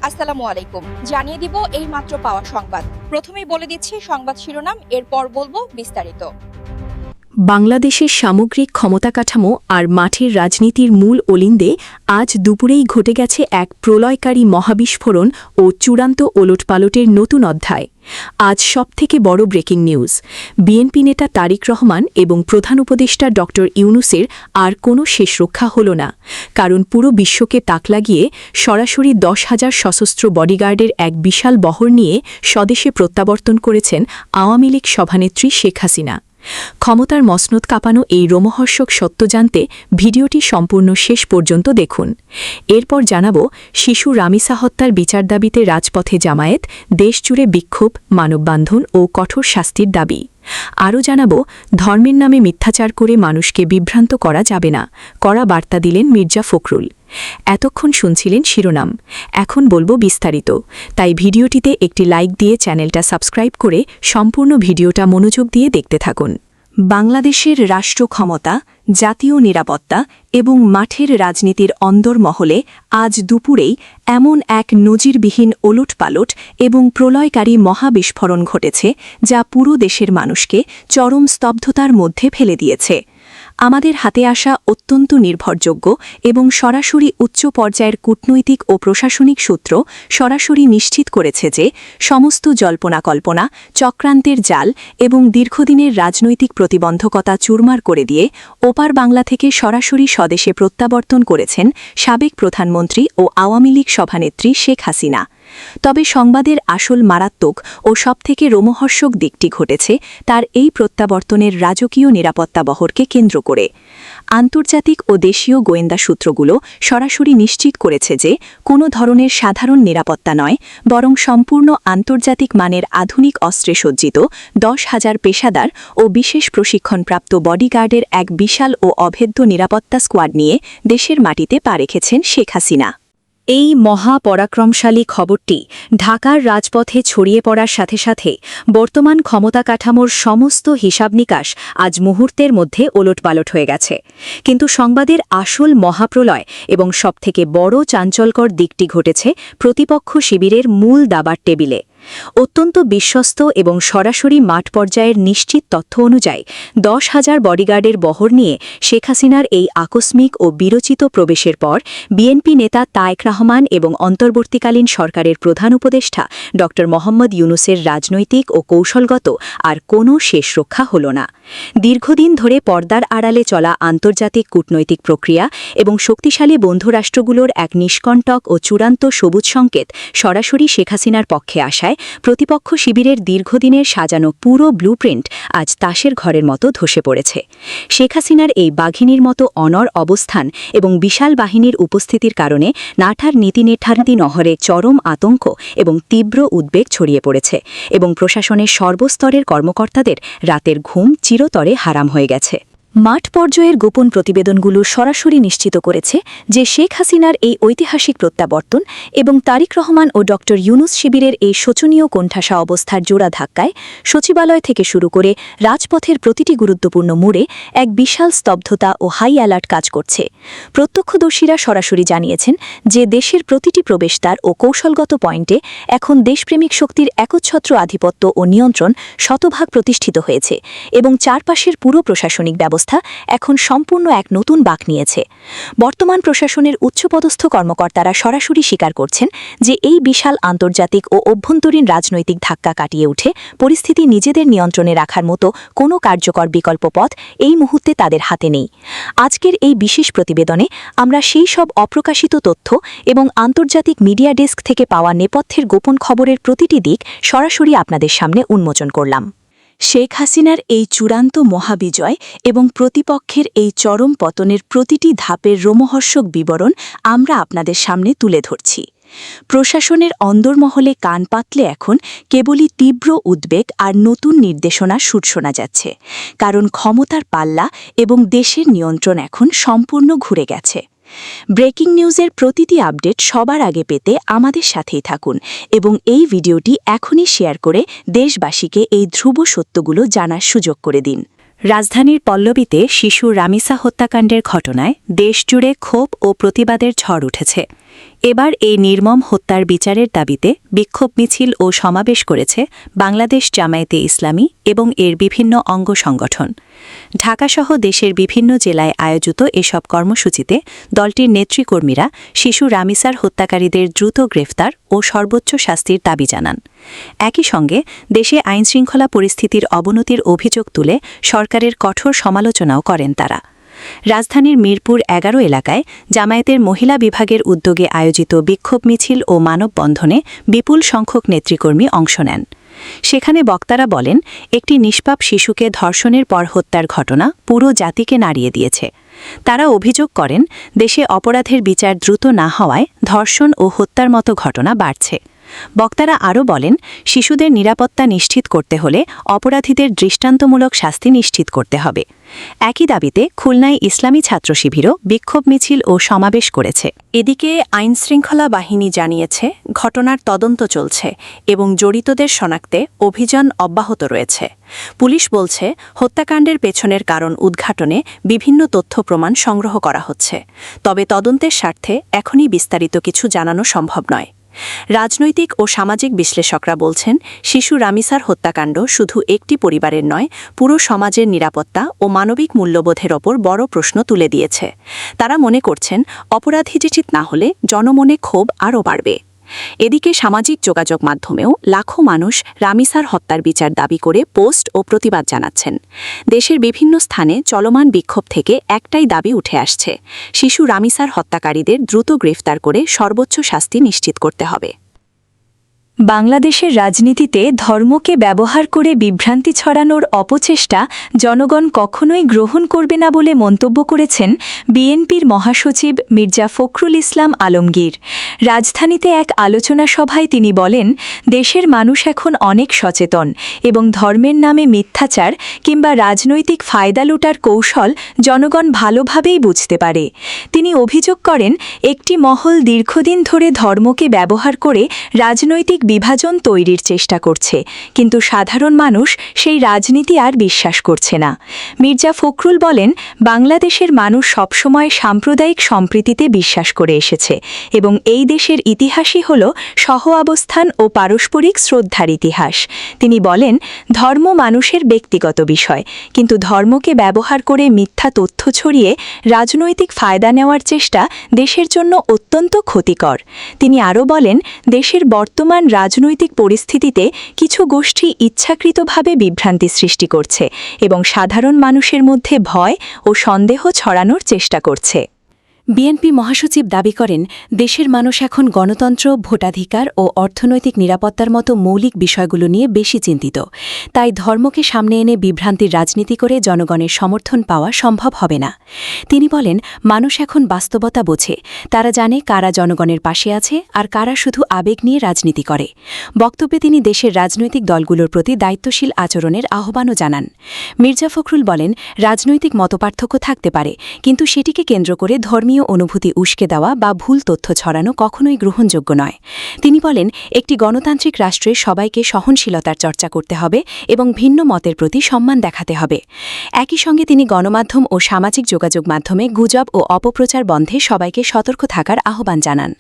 আসসালামু আলাইকুম। জানিয়ে দিব এই মাত্র পাওয়া সংবাদ। প্রথমেই বলে দিচ্ছি সংবাদ শিরোনাম, এরপর বলবো বিস্তারিত। বাংলাদেশের সামগ্রিক ক্ষমতা কাঠামো আর মাঠের রাজনীতির মূল অলিন্দে আজ দুপুরেই ঘটে গেছে এক প্রলয়কারী মহাবিস্ফোরণ ও চূড়ান্ত ওলটপালটের নতুন অধ্যায়। আজ সবথেকে বড় ব্রেকিং নিউজ, বিএনপি নেতা তারেক রহমান এবং প্রধান উপদেষ্টা ড ইউনূসের আর কোনো শেষ রক্ষা হল না। কারণ পুরো বিশ্বকে তাক লাগিয়ে সরাসরি 10,000 সশস্ত্র বডিগার্ডের এক বিশাল বহর নিয়ে স্বদেশে প্রত্যাবর্তন করেছেন আওয়ামী লীগ সভানেত্রী শেখ হাসিনা। ক্ষমতার মসনদ কাঁপানো এই রোমহর্ষক সত্য জানতে ভিডিওটি সম্পূর্ণ শেষ পর্যন্ত দেখুন। এরপর জানাব শিশু রামিসা হত্যার বিচার দাবিতে রাজপথে জামায়াত, দেশজুড়ে বিক্ষোভ, মানববন্ধন ও কঠোর শাস্তির দাবি। আরও জানাব ধর্মের নামে মিথ্যাচার করে মানুষকে বিভ্রান্ত করা যাবে না, কড়া বার্তা দিলেন মির্জা ফখরুল। এতক্ষণ শুনছিলেন শিরোনাম, এখন বলবো বিস্তারিত। তাই ভিডিওটিতে একটি লাইক দিয়ে চ্যানেলটা সাবস্ক্রাইব করে সম্পূর্ণ ভিডিওটা মনোযোগ দিয়ে দেখতে থাকুন। বাংলাদেশের রাষ্ট্র ক্ষমতা, জাতীয় নিরাপত্তা এবং মাঠের রাজনীতির অন্দরমহলে আজ দুপুরেই এমন এক নজিরবিহীন ওলটপালট এবং প্রলয়কারী মহাবিস্ফোরণ ঘটেছে, যা পুরো দেশের মানুষকে চরম স্তব্ধতার মধ্যে ফেলে দিয়েছে। আমাদের হাতে আসা অত্যন্ত নির্ভরযোগ্য এবং সরাসরি উচ্চ পর্যায়ের কূটনৈতিক ও প্রশাসনিক সূত্র সরাসরি নিশ্চিত করেছে যে সমস্ত জল্পনা-কল্পনা, চক্রান্তের জাল এবং দীর্ঘদিনের রাজনৈতিক প্রতিবন্ধকতা চুরমার করে দিয়ে ওপার বাংলা থেকে সরাসরি স্বদেশে প্রত্যাবর্তন করেছেন সাবেক প্রধানমন্ত্রী ও আওয়ামী লীগ সভানেত্রী শেখ হাসিনা। তবে সংবাদের আসল মারাত্মক ও সবথেকে রোমহর্ষক দিকটি ঘটেছে তার এই প্রত্যাবর্তনের রাজকীয় নিরাপত্তা বহরকে কেন্দ্র করে। আন্তর্জাতিক ও দেশীয় গোয়েন্দা সূত্রগুলো সরাসরি নিশ্চিত করেছে যে কোনো ধরনের সাধারণ নিরাপত্তা নয়, বরং সম্পূর্ণ আন্তর্জাতিক মানের আধুনিক অস্ত্রে সজ্জিত 10,000 পেশাদার ও বিশেষ প্রশিক্ষণপ্রাপ্ত বডিগার্ডের এক বিশাল ও অভেদ্য নিরাপত্তা স্কোয়াড নিয়ে দেশের মাটিতে পা রেখেছেন শেখ হাসিনা। এই মহাপরাক্রমশালী খবরটি ঢাকার রাজপথে ছড়িয়ে পড়ার সাথে সাথে বর্তমান ক্ষমতা কাঠামোর সমস্ত হিসাবনিকাশ আজ মুহূর্তের মধ্যে ওলটপালট হয়ে গেছে। কিন্তু সংবাদের আসল মহাপ্রলয় এবং সবথেকে বড় চাঞ্চল্যকর দিকটি ঘটেছে প্রতিপক্ষ শিবিরের মূল দাবার টেবিলে। অত্যন্ত বিশ্বস্ত এবং সরাসরি মাঠ পর্যায়ের নিশ্চিত তথ্য অনুযায়ী 10,000 বডিগার্ডের বহর নিয়ে শেখ হাসিনার এই আকস্মিক ও বিরচিত প্রবেশের পর বিএনপি নেতা তারেক রহমান এবং অন্তর্বর্তীকালীন সরকারের প্রধান উপদেষ্টা ড মোহাম্মদ ইউনূসের রাজনৈতিক ও কৌশলগত আর কোনো শেষ রক্ষা হল না। দীর্ঘদিন ধরে পর্দার আড়ালে চলা আন্তর্জাতিক কূটনৈতিক প্রক্রিয়া এবং শক্তিশালী বন্ধুরাষ্ট্রগুলোর এক নিষ্কণ্টক ও চূড়ান্ত সবুজ সংকেত সরাসরি শেখ হাসিনার পক্ষে আসায় প্রতিপক্ষ শিবিরের দীর্ঘদিনের সাজানো পুরো ব্লুপ্রিন্ট আজ তাসের ঘরের মতো ধসে পড়েছে। শেখ হাসিনার এই বাঘিনীর মতো অনড় অবস্থান এবং বিশাল বাহিনীর উপস্থিতির কারণে নাটার নীতিনির্ধারণী নহরে চরম আতঙ্ক এবং তীব্র উদ্বেগ ছড়িয়ে পড়েছে এবং প্রশাসনের সর্বস্তরের কর্মকর্তাদের রাতের ঘুম চিরতরে হারাম হয়ে গেছে। মাঠ পর্যায়ের গোপন প্রতিবেদনগুলো সরাসরি নিশ্চিত করেছে যে শেখ হাসিনার এই ঐতিহাসিক প্রত্যাবর্তন এবং তারেক রহমান ও ড ইউনূস শিবিরের এই শোচনীয় কোণঠাসা অবস্থার জোড়া ধাক্কায় সচিবালয় থেকে শুরু করে রাজপথের প্রতিটি গুরুত্বপূর্ণ মোড়ে এক বিশাল স্তব্ধতা ও হাই অ্যালার্ট কাজ করছে। প্রত্যক্ষদর্শীরা সরাসরি জানিয়েছেন যে দেশের প্রতিটি প্রবেশদ্বার ও কৌশলগত পয়েন্টে এখন দেশপ্রেমিক শক্তির একচ্ছত্র আধিপত্য ও নিয়ন্ত্রণ শতভাগ প্রতিষ্ঠিত হয়েছে এবং চারপাশের পুরো প্রশাসনিক ব্যবস্থা এখন সম্পূর্ণ এক নতুন বাঁক নিয়েছে। বর্তমান প্রশাসনের উচ্চপদস্থ কর্মকর্তারা সরাসরি স্বীকার করছেন যে এই বিশাল আন্তর্জাতিক ও অভ্যন্তরীণ রাজনৈতিক ধাক্কা কাটিয়ে উঠে পরিস্থিতি নিজেদের নিয়ন্ত্রণে রাখার মতো কোনো কার্যকর বিকল্প পথ এই মুহূর্তে তাদের হাতে নেই। আজকের এই বিশেষ প্রতিবেদনে আমরা সেই সব অপ্রকাশিত তথ্য এবং আন্তর্জাতিক মিডিয়া ডেস্ক থেকে পাওয়া নেপথ্যের গোপন খবরের প্রতিটি দিক সরাসরি আপনাদের সামনে উন্মোচন করলাম। শেখ হাসিনার এই চূড়ান্ত মহাবিজয় এবং প্রতিপক্ষের এই চরম পতনের প্রতিটি ধাপের রোমহর্ষক বিবরণ আমরা আপনাদের সামনে তুলে ধরছি। প্রশাসনের অন্দরমহলে কান পাতলে এখন কেবলই তীব্র উদ্বেগ আর নতুন নির্দেশনা সুর শোনা যাচ্ছে, কারণ ক্ষমতার পাল্লা এবং দেশের নিয়ন্ত্রণ এখন সম্পূর্ণ ঘুরে গেছে। ব্রেকিং নিউজের প্রতিটি আপডেট সবার আগে পেতে আমাদের সাথেই থাকুন এবং এই ভিডিওটি এখনই শেয়ার করে দেশবাসীকে এই ধ্রুব সত্যগুলো জানার সুযোগ করে দিন। রাজধানীর পল্লবীতে শিশু রামিসা হত্যাকাণ্ডের ঘটনায় দেশজুড়ে ক্ষোভ ও প্রতিবাদের ঝড় উঠেছে। এবার এই নির্মম হত্যার বিচারের দাবিতে বিক্ষোভ মিছিল ও সমাবেশ করেছে বাংলাদেশ জামায়াতে ইসলামী এবং এর বিভিন্ন অঙ্গ সংগঠন। ঢাকাসহ দেশের বিভিন্ন জেলায় আয়োজিত এসব কর্মসূচিতে দলটির নেতৃকর্মীরা শিশু রামিসার হত্যাকারীদের দ্রুত গ্রেফতার ও সর্বোচ্চ শাস্তির দাবি জানান। একই সঙ্গে দেশে আইনশৃঙ্খলা পরিস্থিতির অবনতির অভিযোগ তুলে সরকারের কঠোর সমালোচনাও করেন তারা। রাজধানীর মিরপুর ১১ এলাকায় জামায়াতের মহিলা বিভাগের উদ্যোগে আয়োজিত বিক্ষোভ মিছিল ও মানববন্ধনে বিপুল সংখ্যক নেতৃকর্মী অংশ নেন। সেখানে বক্তারা বলেন, একটি নিষ্পাপ শিশুকে ধর্ষণের পর হত্যার ঘটনা পুরো জাতিকে নাড়িয়ে দিয়েছে। তারা অভিযোগ করেন, দেশে অপরাধের বিচার দ্রুত না হওয়ায় ধর্ষণ ও হত্যার মতো ঘটনা বাড়ছে। বক্তারা আরও বলেন, শিশুদের নিরাপত্তা নিশ্চিত করতে হলে অপরাধীদের দৃষ্টান্তমূলক শাস্তি নিশ্চিত করতে হবে। একই দাবিতে খুলনায় ইসলামী ছাত্র শিবিরও বিক্ষোভ মিছিল ও সমাবেশ করেছে। এদিকে আইনশৃঙ্খলা বাহিনী জানিয়েছে, ঘটনার তদন্ত চলছে এবং জড়িতদের শনাক্তে অভিযান অব্যাহত রয়েছে। পুলিশ বলছে, হত্যাকাণ্ডের পেছনের কারণ উদ্ঘাটনে বিভিন্ন তথ্য প্রমাণ সংগ্রহ করা হচ্ছে। তবে তদন্তের স্বার্থে এখনই বিস্তারিত কিছু জানানো সম্ভব নয়। রাজনৈতিক ও সামাজিক বিশ্লেষকরা বলছেন, শিশু রামিসার হত্যাকাণ্ড শুধু একটি পরিবারের নয়, পুরো সমাজের নিরাপত্তা ও মানবিক মূল্যবোধের ওপর বড় প্রশ্ন তুলে দিয়েছে। তারা মনে করছেন, অপরাধী নিশ্চিত না হলে জনমনে ক্ষোভ আরও বাড়বে। এদিকে সামাজিক যোগাযোগ মাধ্যমেও লাখো মানুষ রামিসার হত্যার বিচার দাবি করে পোস্ট ও প্রতিবাদ জানাচ্ছেন। দেশের বিভিন্ন স্থানে চলমান বিক্ষোভ থেকে একটাই দাবি উঠে আসছে, শিশু রামিসার হত্যাকারীদের দ্রুত গ্রেফতার করে সর্বোচ্চ শাস্তি নিশ্চিত করতে হবে। বাংলাদেশের রাজনীতিতে ধর্মকে ব্যবহার করে বিভ্রান্তি ছড়ানোর অপচেষ্টা জনগণ কখনোই গ্রহণ করবে না বলে মন্তব্য করেছেন বিএনপির মহাসচিব মির্জা ফখরুল ইসলাম আলমগীর। রাজধানীতে এক আলোচনা সভায় তিনি বলেন, দেশের মানুষ এখন অনেক সচেতন এবং ধর্মের নামে মিথ্যাচার কিংবা রাজনৈতিক ফায়দা লুটার কৌশল জনগণ ভালোভাবেই বুঝতে পারে। তিনি অভিযোগ করেন, একটি মহল দীর্ঘদিন ধরে ধর্মকে ব্যবহার করে রাজনৈতিক বিভাজন তৈরির চেষ্টা করছে, কিন্তু সাধারণ মানুষ সেই রাজনীতি আর বিশ্বাস করছে না। মির্জা ফখরুল বলেন, বাংলাদেশের মানুষ সবসময় সাম্প্রদায়িক সম্প্রীতিতে বিশ্বাস করে এসেছে এবং এই দেশের ইতিহাসই হল সহ-অবস্থান ও পারস্পরিক শ্রদ্ধার ইতিহাস। তিনি বলেন, ধর্ম মানুষের ব্যক্তিগত বিষয়, কিন্তু ধর্মকে ব্যবহার করে মিথ্যা তথ্য ছড়িয়ে রাজনৈতিক ফায়দা নেওয়ার চেষ্টা দেশের জন্য অত্যন্ত ক্ষতিকর। তিনি আরও বলেন, দেশের বর্তমান রাজনৈতিক পরিস্থিতিতে কিছু গোষ্ঠী ইচ্ছাকৃতভাবে বিভ্রান্তি সৃষ্টি করছে এবং সাধারণ মানুষের মধ্যে ভয় ও সন্দেহ ছড়ানোর চেষ্টা করছে। বিএনপি মহাসচিব দাবি করেন, দেশের মানুষ এখন গণতন্ত্র, ভোটাধিকার ও অর্থনৈতিক নিরাপত্তার মতো মৌলিক বিষয়গুলো নিয়ে বেশি চিন্তিত। তাই ধর্মকে সামনে এনে বিভ্রান্তির রাজনীতি করে জনগণের সমর্থন পাওয়া সম্ভব হবে না। তিনি বলেন, মানুষ এখন বাস্তবতা বোঝে। তারা জানে কারা জনগণের পাশে আছে আর কারা শুধু আবেগ নিয়ে রাজনীতি করে। বক্তব্যে তিনি দেশের রাজনৈতিক দলগুলোর প্রতি দায়িত্বশীল আচরণের আহ্বানও জানান। মির্জা ফখরুল বলেন, রাজনৈতিক মতপার্থক্য থাকতে পারে, কিন্তু সেটিকে কেন্দ্র করে ধর্মীয় অনুভূতি উস্কে দেওয়া বা ভুল তথ্য ছড়ানো কখনোই গ্রহণযোগ্য নয়। তিনি বলেন, একটি গণতান্ত্রিক রাষ্ট্রে সবাইকে সহনশীলতার চর্চা করতে হবে এবং ভিন্ন মতের প্রতি সম্মান দেখাতে হবে। একই সঙ্গে তিনি গণমাধ্যম ও সামাজিক যোগাযোগ মাধ্যমে গুজব ও অপপ্রচার বন্ধে সবাইকে সতর্ক থাকার আহ্বান জানান।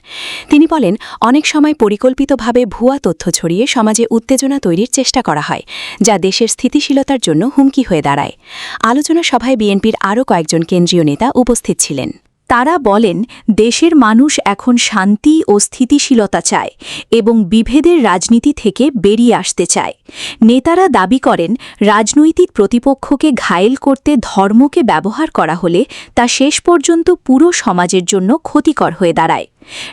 তিনি বলেন, অনেক সময় পরিকল্পিতভাবে ভুয়া তথ্য ছড়িয়ে সমাজে উত্তেজনা তৈরির চেষ্টা করা হয়, যা দেশের স্থিতিশীলতার জন্য হুমকি হয়ে দাঁড়ায়। আলোচনা সভায় বিএনপির আরও কয়েকজন কেন্দ্রীয় নেতা উপস্থিত ছিলেন। তারা বলেন, দেশের মানুষ এখন শান্তি ও স্থিতিশীলতা চায় এবং বিভেদের রাজনীতি থেকে বেরিয়ে আসতে চায়। নেতারা দাবি করেন, রাজনৈতিক প্রতিপক্ষকে ঘায়েল করতে ধর্মকে ব্যবহার করা হলে তা শেষ পর্যন্ত পুরো সমাজের জন্য ক্ষতিকর হয়ে দাঁড়ায়।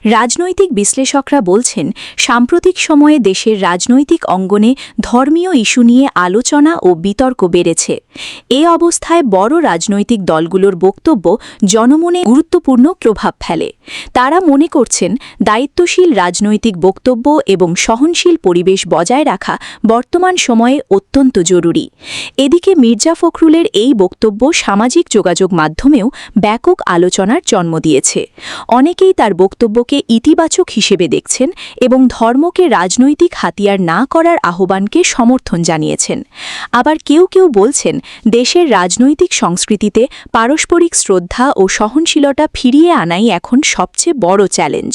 রাজনৈতিক বিশ্লেষকরা বলছেন, সাম্প্রতিক সময়ে দেশের রাজনৈতিক অঙ্গনে ধর্মীয় ইস্যু নিয়ে আলোচনা ও বিতর্ক বেড়েছে। এ অবস্থায় বড় রাজনৈতিক দলগুলোর বক্তব্য জনমনে গুরুত্বপূর্ণ প্রভাব ফেলে। তারা মনে করছেন, দায়িত্বশীল রাজনৈতিক বক্তব্য এবং সহনশীল পরিবেশ বজায় রাখা বর্তমান সময়ে অত্যন্ত জরুরি। এদিকে মির্জা ফখরুলের এই বক্তব্য সামাজিক যোগাযোগ মাধ্যমেও ব্যাপক আলোচনার জন্ম দিয়েছে। অনেকেই তার বক্তব্য বক্তব্যকে ইতিবাচক হিসেবে দেখছেন এবং ধর্মকে রাজনৈতিক হাতিয়ার না করার আহ্বানকে সমর্থন জানিয়েছেন। আবার কেউ কেউ বলছেন দেশের রাজনৈতিক সংস্কৃতিতে পারস্পরিক শ্রদ্ধা ও সহনশীলতা ফিরিয়ে আনাই এখন সবচেয়ে বড় চ্যালেঞ্জ।